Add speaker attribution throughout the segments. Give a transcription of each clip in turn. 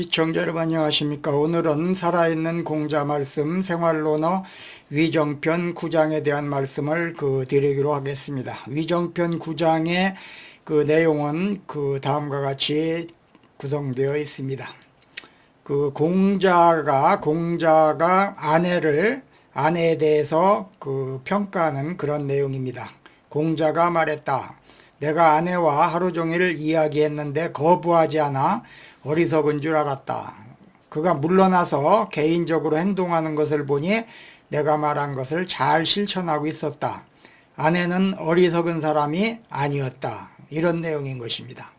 Speaker 1: 시청자 여러분 안녕하십니까. 오늘은 살아있는 공자 말씀 생활론어 위정편 9장에 대한 말씀을 드리기로 하겠습니다. 위정편 9장의 내용은 다음과 같이 구성되어 있습니다. 공자가 아내에 대해서 평가하는 그런 내용입니다. 공자가 말했다. 내가 아내와 하루 종일 이야기했는데 거부하지 않아 어리석은 줄 알았다. 그가 물러나서 개인적으로 행동하는 것을 보니 내가 말한 것을 잘 실천하고 있었다. 아내는 어리석은 사람이 아니었다. 이런 내용인 것입니다.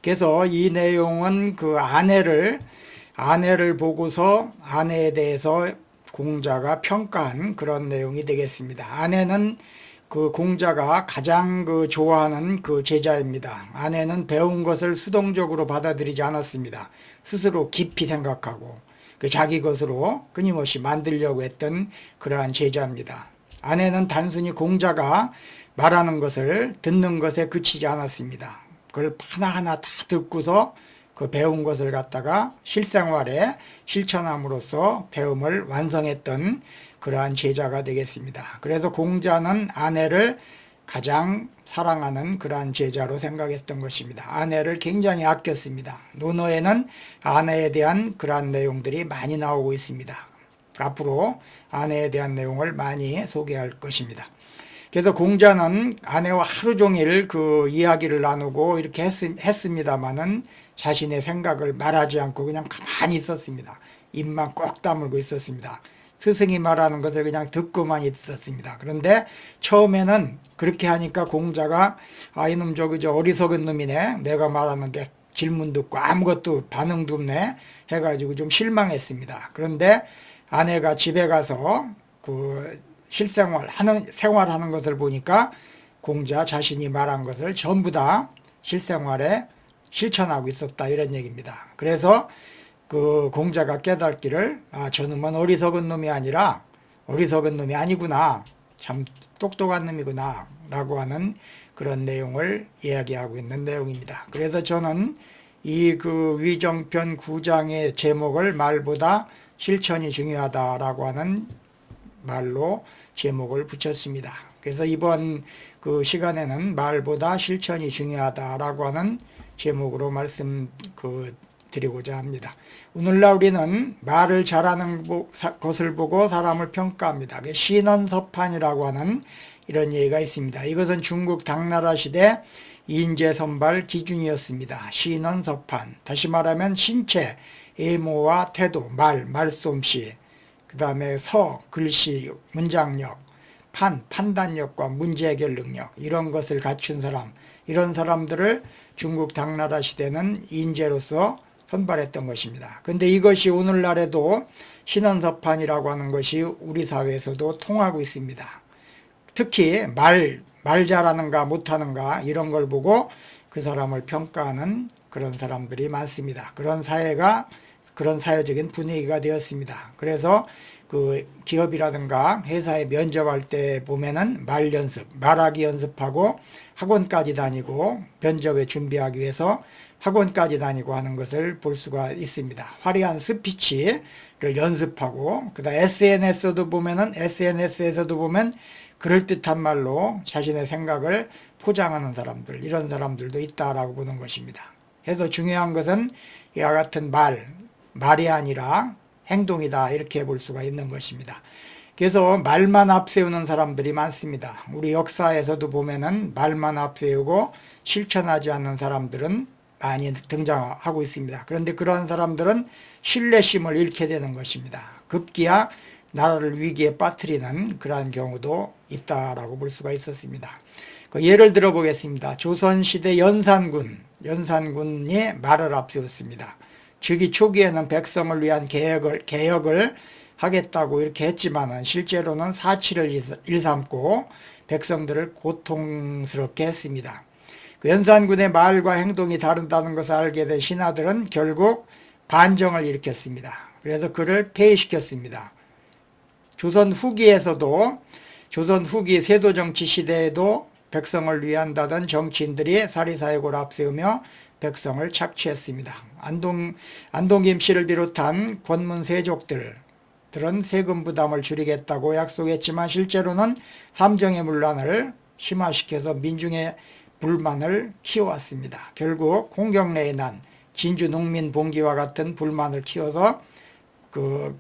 Speaker 1: 그래서 이 내용은 아내를 보고서 아내에 대해서 공자가 평가한 그런 내용이 되겠습니다. 아내는 공자가 가장 좋아하는 제자입니다. 아내는 배운 것을 수동적으로 받아들이지 않았습니다. 스스로 깊이 생각하고 자기 것으로 끊임없이 만들려고 했던 그러한 제자입니다. 아내는 단순히 공자가 말하는 것을 듣는 것에 그치지 않았습니다. 그걸 하나하나 다 듣고서 배운 것을 갖다가 실생활에 실천함으로써 배움을 완성했던 그러한 제자가 되겠습니다. 그래서 공자는 아내를 가장 사랑하는 그러한 제자로 생각했던 것입니다. 아내를 굉장히 아꼈습니다. 논어에는 아내에 대한 그러한 내용들이 많이 나오고 있습니다. 앞으로 아내에 대한 내용을 많이 소개할 것입니다. 그래서 공자는 아내와 하루 종일 이야기를 나누고 이렇게 했습니다마는 자신의 생각을 말하지 않고 그냥 가만히 있었습니다. 입만 꼭 다물고 있었습니다. 스승이 말하는 것을 그냥 듣고만 있었습니다. 그런데 처음에는 그렇게 하니까 공자가 이놈 저 어리석은 놈이네. 내가 말하는데 질문 듣고 아무것도 반응도 없네 해가지고 좀 실망했습니다. 그런데 아내가 집에 가서 생활하는 것을 보니까 공자 자신이 말한 것을 전부 다 실생활에 실천하고 있었다 이런 얘기입니다. 그래서 공자가 깨닫기를 저놈은 어리석은 놈이 아니구나, 참 똑똑한 놈이구나 라고 하는 그런 내용을 이야기하고 있는 내용입니다. 그래서 저는 이 위정편 9장의 제목을 말보다 실천이 중요하다라고 하는 말로 제목을 붙였습니다. 그래서 이번 시간에는 말보다 실천이 중요하다라고 하는 제목으로 말씀 드리고자 합니다. 오늘날 우리는 말을 잘하는 것을 보고 사람을 평가합니다. 신언서판이라고 하는 이런 얘기가 있습니다. 이것은 중국 당나라 시대 인재 선발 기준이었습니다. 신언서판, 다시 말하면 신체, 외모와 태도, 말솜씨, 그 다음에 글씨, 문장력, 판단력과 문제 해결 능력, 이런 것을 갖춘 사람, 이런 사람들을 중국 당나라 시대는 인재로서 선발했던 것입니다. 그런데 이것이 오늘날에도 신언서판이라고 하는 것이 우리 사회에서도 통하고 있습니다. 특히 말 잘하는가 못하는가 이런 걸 보고 그 사람을 평가하는 그런 사람들이 많습니다. 그런 사회적인 분위기가 되었습니다. 그래서 기업이라든가 회사에 면접할 때 보면은 말하기 연습하고 학원까지 다니고 면접에 준비하기 위해서 학원까지 다니고 하는 것을 볼 수가 있습니다. 화려한 스피치를 연습하고, 그다음 SNS에서도 보면 그럴듯한 말로 자신의 생각을 포장하는 사람들, 이런 사람들도 있다라고 보는 것입니다. 그래서 중요한 것은 이와 같은 말이 아니라 행동이다, 이렇게 볼 수가 있는 것입니다. 그래서 말만 앞세우는 사람들이 많습니다. 우리 역사에서도 보면은 말만 앞세우고 실천하지 않는 사람들은 많이 등장하고 있습니다. 그런데 그러한 사람들은 신뢰심을 잃게 되는 것입니다. 급기야 나라를 위기에 빠뜨리는 그러한 경우도 있다라고 볼 수가 있었습니다. 예를 들어 보겠습니다. 조선시대 연산군이 말을 앞세웠습니다. 즉위 초기에는 백성을 위한 개혁을 하겠다고 이렇게 했지만은 실제로는 사치를 일삼고 백성들을 고통스럽게 했습니다. 연산군의 말과 행동이 다르다는 것을 알게 된 신하들은 결국 반정을 일으켰습니다. 그래서 그를 폐위시켰습니다. 조선 후기 세도정치 시대에도 백성을 위한다던 정치인들이 사리사욕을 앞세우며 백성을 착취했습니다. 안동 김씨를 비롯한 권문 세족들은 세금 부담을 줄이겠다고 약속했지만 실제로는 삼정의 문란을 심화시켜서 민중의 불만을 키워왔습니다. 결국 홍경래의 난, 진주 농민 봉기와 같은 불만을 키워서 그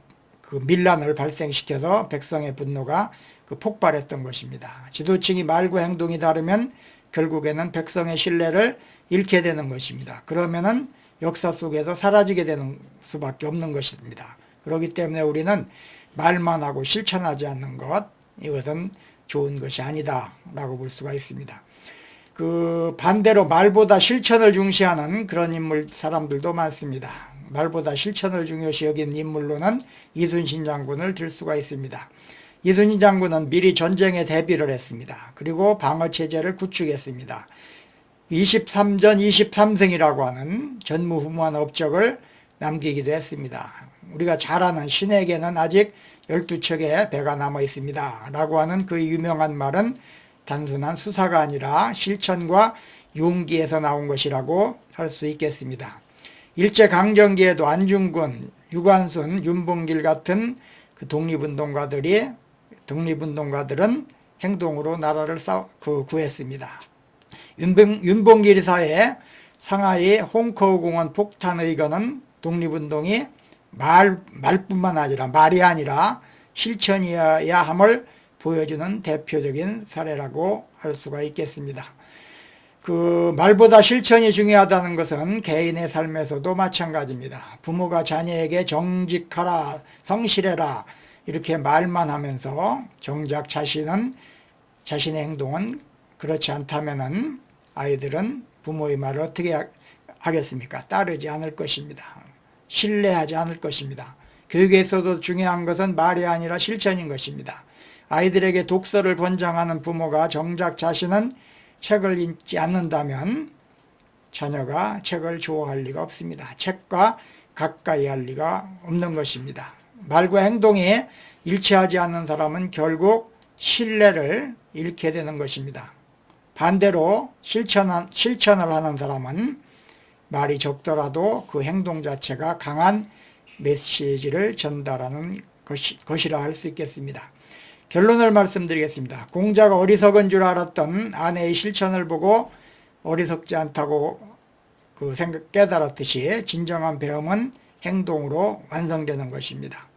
Speaker 1: 밀란을 발생시켜서 백성의 분노가 폭발했던 것입니다. 지도층이 말과 행동이 다르면 결국에는 백성의 신뢰를 잃게 되는 것입니다. 그러면은 역사 속에서 사라지게 되는 수밖에 없는 것입니다. 그렇기 때문에 우리는 말만 하고 실천하지 않는 것, 이것은 좋은 것이 아니다 라고 볼 수가 있습니다. 반대로 말보다 실천을 중시하는 그런 사람들도 많습니다. 말보다 실천을 중요시 여긴 인물로는 이순신 장군을 들 수가 있습니다. 이순신 장군은 미리 전쟁에 대비를 했습니다. 그리고 방어체제를 구축했습니다. 23전 23승이라고 하는 전무후무한 업적을 남기기도 했습니다. 우리가 잘 아는 신에게는 아직 12척의 배가 남아 있습니다 라고 하는 그 유명한 말은 단순한 수사가 아니라 실천과 용기에서 나온 것이라고 할 수 있겠습니다. 일제강점기에도 안중근, 유관순, 윤봉길 같은 독립운동가들은 행동으로 나라를 구했습니다. 윤봉길 이사의 상하이 홍커우 공원 폭탄 의거는 독립운동이 말뿐만 아니라 말이 아니라 실천이어야 함을 보여주는 대표적인 사례라고 할 수가 있겠습니다. 말보다 실천이 중요하다는 것은 개인의 삶에서도 마찬가지입니다. 부모가 자녀에게 정직하라, 성실해라 이렇게 말만 하면서 정작 자신의 행동은 그렇지 않다면은 아이들은 부모의 말을 어떻게 하겠습니까? 따르지 않을 것입니다. 신뢰하지 않을 것입니다. 교육에서도 중요한 것은 말이 아니라 실천인 것입니다. 아이들에게 독서를 권장하는 부모가 정작 자신은 책을 읽지 않는다면 자녀가 책을 좋아할 리가 없습니다. 책과 가까이 할 리가 없는 것입니다. 말과 행동이 일치하지 않는 사람은 결국 신뢰를 잃게 되는 것입니다. 반대로 실천을 하는 사람은 말이 적더라도 그 행동 자체가 강한 메시지를 전달하는 것이라 할 수 있겠습니다. 결론을 말씀드리겠습니다. 공자가 어리석은 줄 알았던 아내의 실천을 보고 어리석지 않다고 깨달았듯이 진정한 배움은 행동으로 완성되는 것입니다.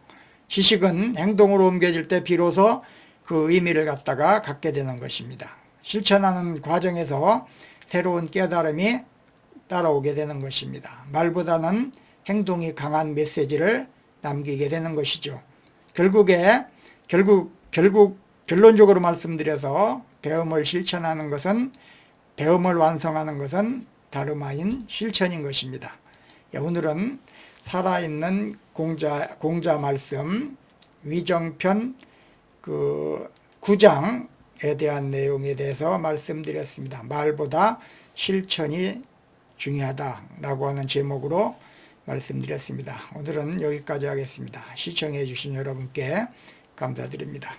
Speaker 1: 지식은 행동으로 옮겨질 때 비로소 그 의미를 갖게 되는 것입니다. 실천하는 과정에서 새로운 깨달음이 따라오게 되는 것입니다. 말보다는 행동이 강한 메시지를 남기게 되는 것이죠. 결론적으로 말씀드려서 배움을 완성하는 것은 다름 아닌 실천인 것입니다. 오늘은 살아있는 공자 말씀 위정편 9장에 대한 내용에 대해서 말씀드렸습니다. 말보다 실천이 중요하다라고 하는 제목으로 말씀드렸습니다. 오늘은 여기까지 하겠습니다. 시청해 주신 여러분께 감사드립니다.